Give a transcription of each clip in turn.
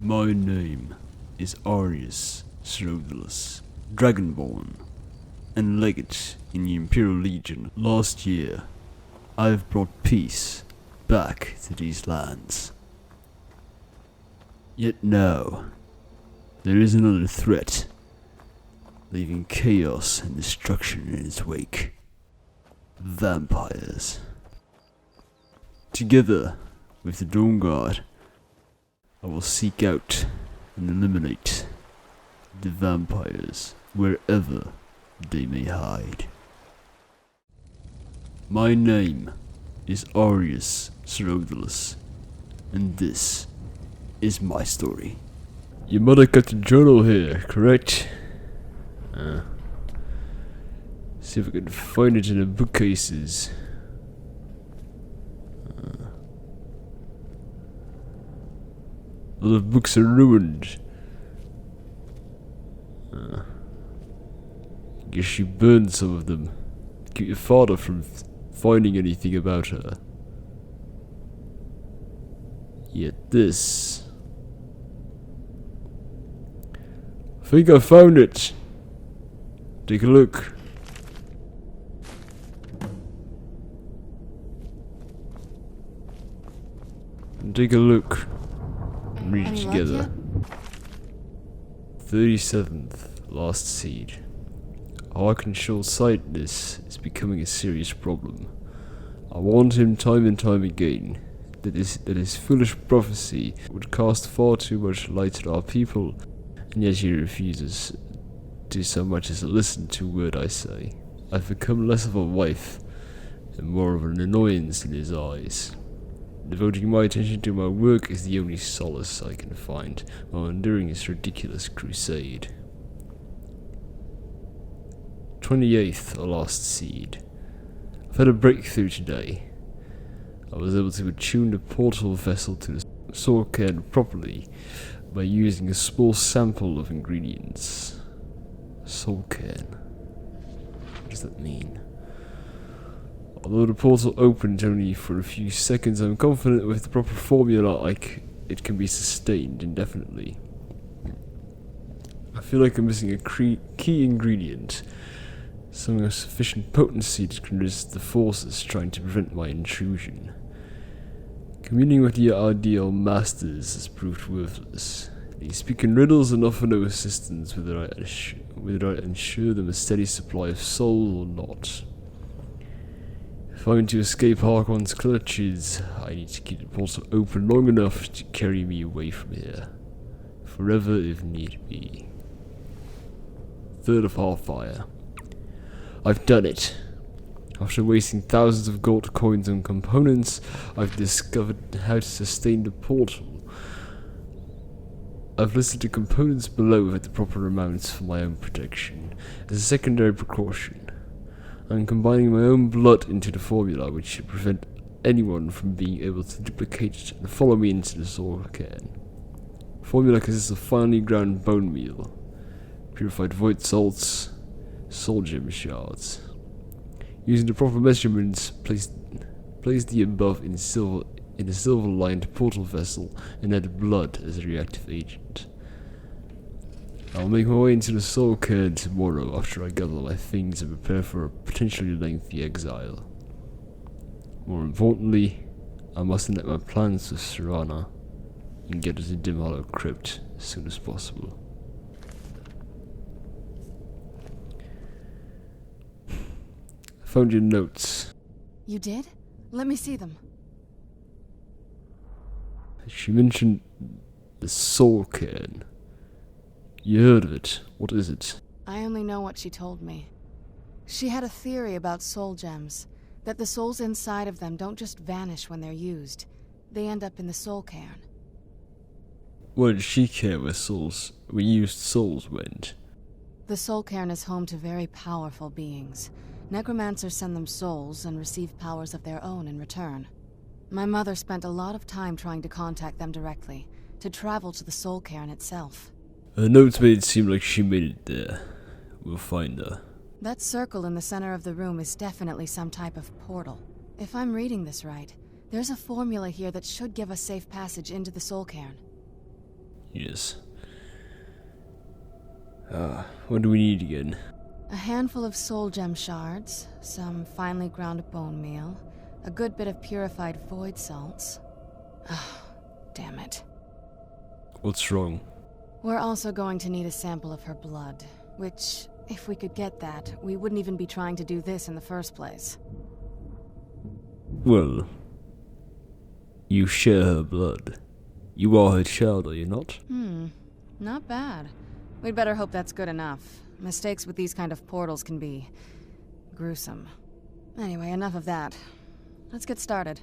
My name is Arrius Serrana, Dragonborn, and legate in the Imperial Legion. Last year, I have brought peace back to these lands. Yet now, there is another threat, leaving chaos and destruction in its wake. Vampires. Together with the Dawn Guard, I will seek out and eliminate the vampires wherever they may hide. My name is Arrius Serrana, and this is my story. Your mother kept a journal here, correct? See if I can find it in the bookcases. All the books are ruined. Guess she burned some of them to keep your father from finding anything about her. Yet this... I think I found it. Take a look. Take a look. And read it together. 37th Last Seed. How I can short-sight this is becoming a serious problem. I warned him time and time again that his foolish prophecy would cast far too much light on our people, and yet he refuses to so much as listen to a word I say. I've become less of a wife and more of an annoyance in his eyes. Devoting my attention to my work is the only solace I can find while enduring this ridiculous crusade. 28th Last Seed. I've had a breakthrough today. I was able to attune the portal vessel to the Soul Cairn properly by using a small sample of ingredients. Soul Cairn. What does that mean? Although the portal opened only for a few seconds, I'm confident with the proper formula it can be sustained indefinitely. I feel like I'm missing a key ingredient, something of sufficient potency to can resist the forces trying to prevent my intrusion. Communing with the ideal masters has proved worthless. They speak in riddles and offer no assistance whether I ensure them a steady supply of soul or not. If I'm to escape Harkon's clutches, I need to keep the portal open long enough to carry me away from here. Forever if need be. 3rd of Halfire. I've done it. After wasting thousands of gold coins on components, I've discovered how to sustain the portal. I've listed the components below with the proper amounts for my own protection, as a secondary precaution. I'm combining my own blood into the formula, which should prevent anyone from being able to duplicate it and follow me into the Soul Cairn. The formula consists of finely ground bone meal, purified void salts, soul gem shards. Using the proper measurements, place the above in a silver-lined portal vessel and add blood as a reactive agent. I'll make my way into the Soul Cairn tomorrow after I gather my things and prepare for a potentially lengthy exile. More importantly, I must enact my plans with Serrana and get to the Dim Hollow Crypt as soon as possible. I found your notes. You did? Let me see them. She mentioned the Soul Cairn. You heard of it. What is it? I only know what she told me. She had a theory about soul gems, that the souls inside of them don't just vanish when they're used. They end up in the Soul Cairn. Why did she care where used souls went? The Soul Cairn is home to very powerful beings. Necromancers send them souls and receive powers of their own in return. My mother spent a lot of time trying to contact them directly, to travel to the Soul Cairn itself. Her notes made it seem like she made it there. We'll find her. That circle in the center of the room is definitely some type of portal. If I'm reading this right, there's a formula here that should give us safe passage into the Soul Cairn. Yes. What do we need again? A handful of soul gem shards, some finely ground bone meal, a good bit of purified void salts. Ah, damn it. What's wrong? We're also going to need a sample of her blood, which, if we could get that, we wouldn't even be trying to do this in the first place. Well, you share her blood. You are her child, are you not? Not bad. We'd better hope that's good enough. Mistakes with these kind of portals can be gruesome. Anyway, enough of that. Let's get started.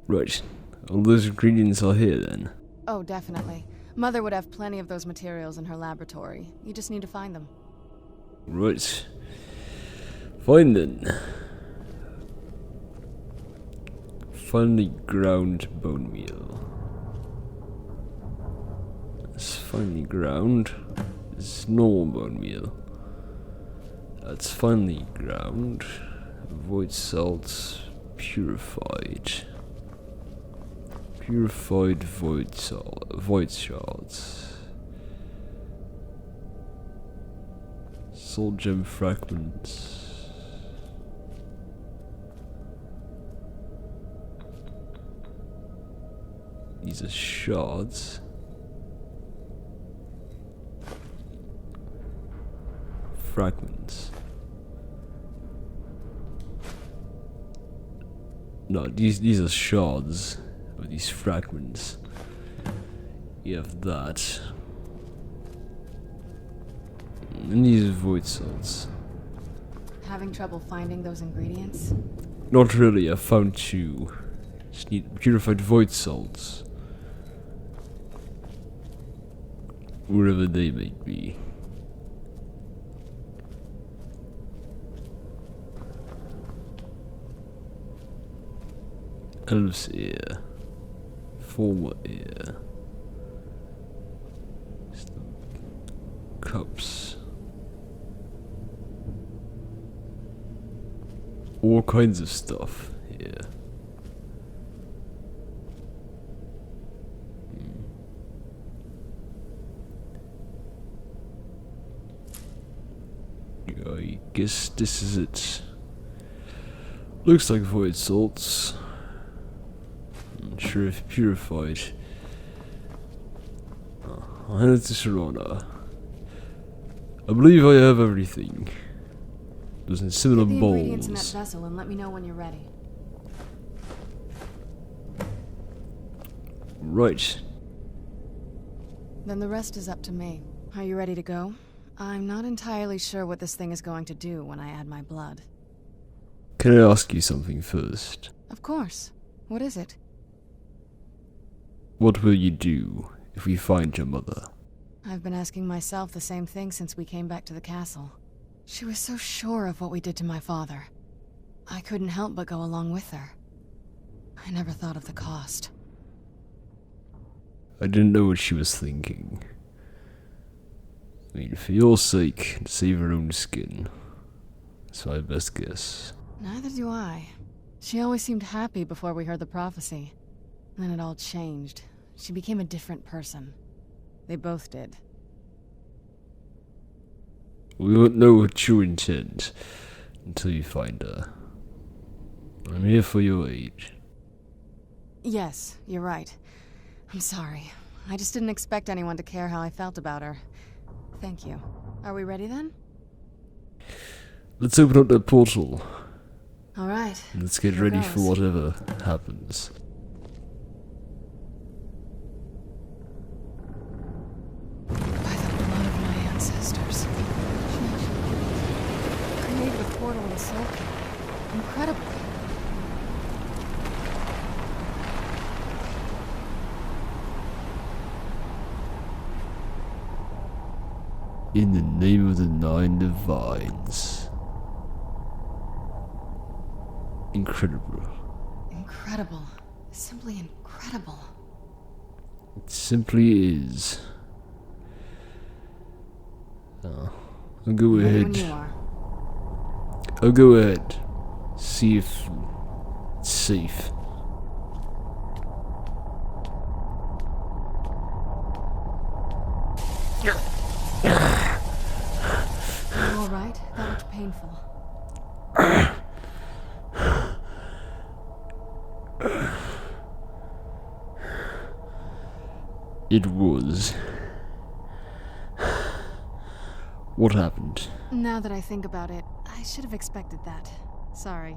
Right. All those ingredients are here then. Oh, definitely. Mother would have plenty of those materials in her laboratory. You just need to find them. Right. Fine then. Finely ground bone meal. It's finely ground. It's normal bone meal. That's finely ground. Void salts. Purified. Purified void shards. Soul gem fragments. These are shards. Fragments. No, these are shards. Or these fragments. You have that. And these are void salts. Having trouble finding those ingredients? Not really, I found two. Just need purified void salts. Wherever they may be. Elf's ear. Former ear. Cups. All kinds of stuff here. I guess this is it. Looks like void salts. Not sure if purified. I'll hand it to Serrana. I believe I have everything. Those in similar Get the bowls. ingredients in that vessel and let me know when you're ready. Right. Then the rest is up to me. Are you ready to go? I'm not entirely sure what this thing is going to do when I add my blood. Can I ask you something first? Of course. What is it? What will you do if we find your mother? I've been asking myself the same thing since we came back to the castle. She was so sure of what we did to my father. I couldn't help but go along with her. I never thought of the cost. I didn't know what she was thinking. I mean, for your sake, and save her own skin. That's my best guess. Neither do I. She always seemed happy before we heard the prophecy. Then it all changed. She became a different person. They both did. We won't know what true intent until you find her. I'm here for your aid. Yes, you're right. I'm sorry. I just didn't expect anyone to care how I felt about her. Thank you. Are we ready then? Let's open up that portal. Alright. Let's get Here ready goes. for whatever happens. By the blood of my ancestors. Created a portal in the Soul Cairn. Incredible. In the name of the Nine Divines. Incredible. Incredible. Simply incredible. It simply is. I'll go Ready ahead. when you are. I'll go ahead. See if it's safe. Alright, that looked painful. It was. What happened? Now that I think about it, I should have expected that. Sorry.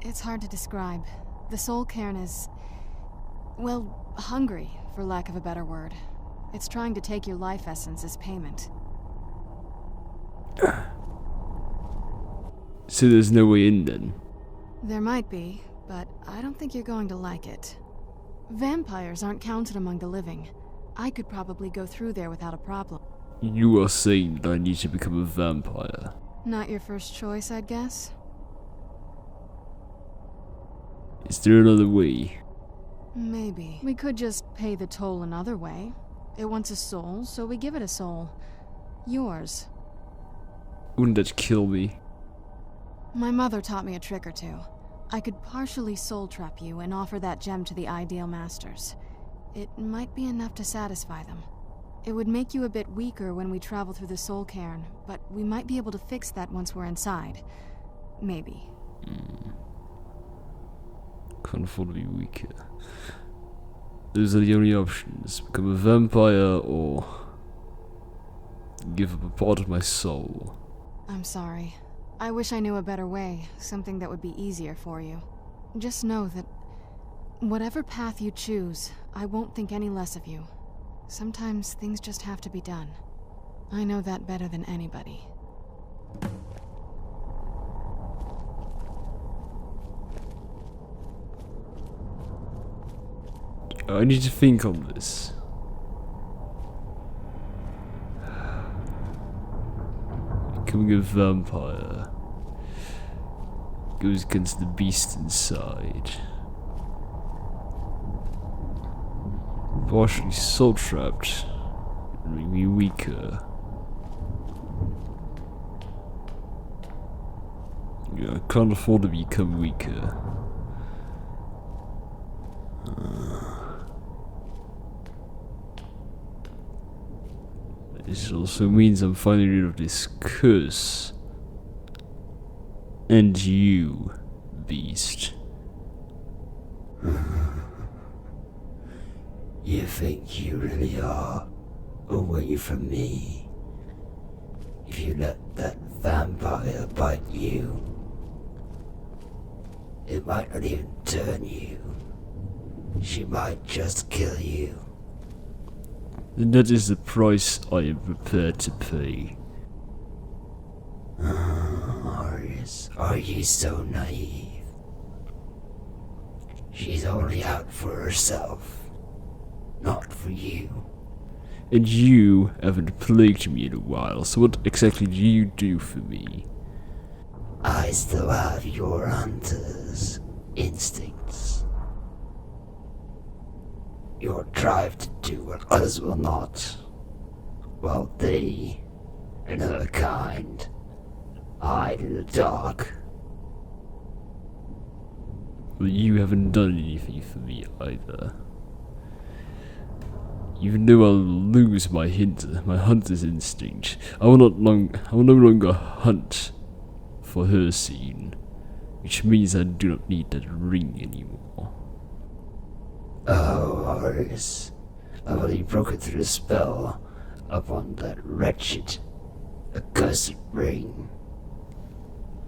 It's hard to describe. The Soul Cairn is... well, hungry, for lack of a better word. It's trying to take your life essence as payment. So there's no way in then? There might be, but I don't think you're going to like it. Vampires aren't counted among the living. I could probably go through there without a problem. You are saying that I need to become a vampire? Not your first choice, I'd guess? Is there another way? Maybe. We could just pay the toll another way. It wants a soul, so we give it a soul. Yours. Wouldn't that kill me? My mother taught me a trick or two. I could partially soul trap you and offer that gem to the ideal masters. It might be enough to satisfy them. It would make you a bit weaker when we travel through the Soul Cairn, but we might be able to fix that once we're inside. Maybe. Can't afford to be weaker. Those are the only options. Become a vampire or give up a part of my soul. I'm sorry. I wish I knew a better way, something that would be easier for you. Just know that whatever path you choose, I won't think any less of you. Sometimes things just have to be done. I know that better than anybody. I need to think on this. Becoming a vampire goes against the beast inside. Partially soul trapped and make me weaker. Yeah, I can't afford to become weaker. This also means I'm finally rid of this curse. And you, beast. You think you really are away from me? If you let that vampire bite you, it might not even turn you. She might just kill you. And that is the price I am prepared to pay. Arrius, are you so naive? She's only out for herself, not for you. And you haven't plagued me in a while, so what exactly do you do for me? I still have your hunter's instincts. Your drive to do what others will not, while they and her kind hide in the dark. Well, you haven't done anything for me either. Even though I'll lose my hunter's instinct, I will no longer hunt for her scene, which means I do not need that ring anymore. Oh, Arrius, I've only broken through the spell upon that wretched, accursed ring.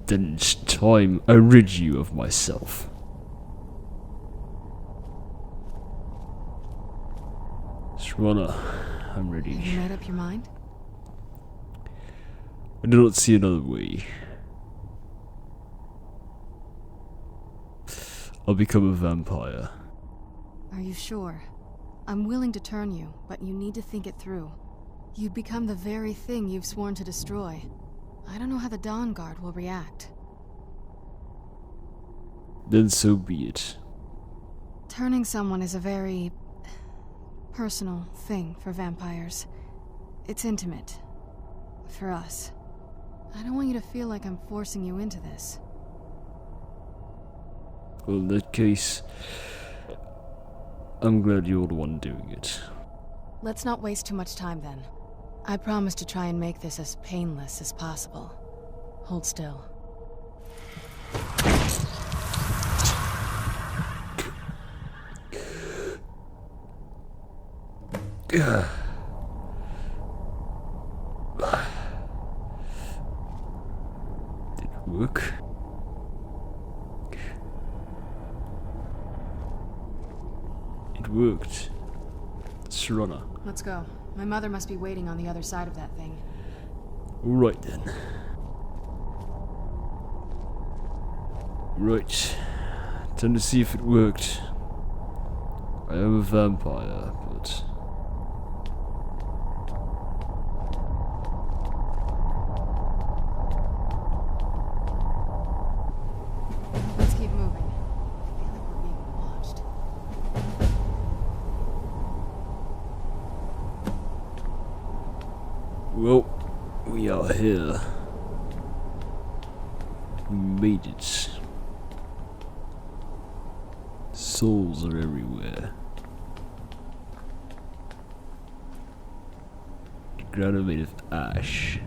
Then it's time I rid you of myself. Serrana, I'm ready. Have you made up your mind? I do not see another way. I'll become a vampire. Are you sure? I'm willing to turn you, but you need to think it through. You'd become the very thing you've sworn to destroy. I don't know how the Dawn Guard will react. Then so be it. Turning someone is a very personal thing for vampires. It's intimate. For us. I don't want you to feel like I'm forcing you into this. Well, in that case, I'm glad you're the one doing it. Let's not waste too much time then. I promise to try and make this as painless as possible. Hold still. Did it work? It worked. Serrana. Let's go. My mother must be waiting on the other side of that thing. Alright then. Right. Time to see if it worked. I am a vampire, but... Let's keep moving. I feel like we're being watched. Well, we are here. We made it. Souls are everywhere. The ground are made of ash.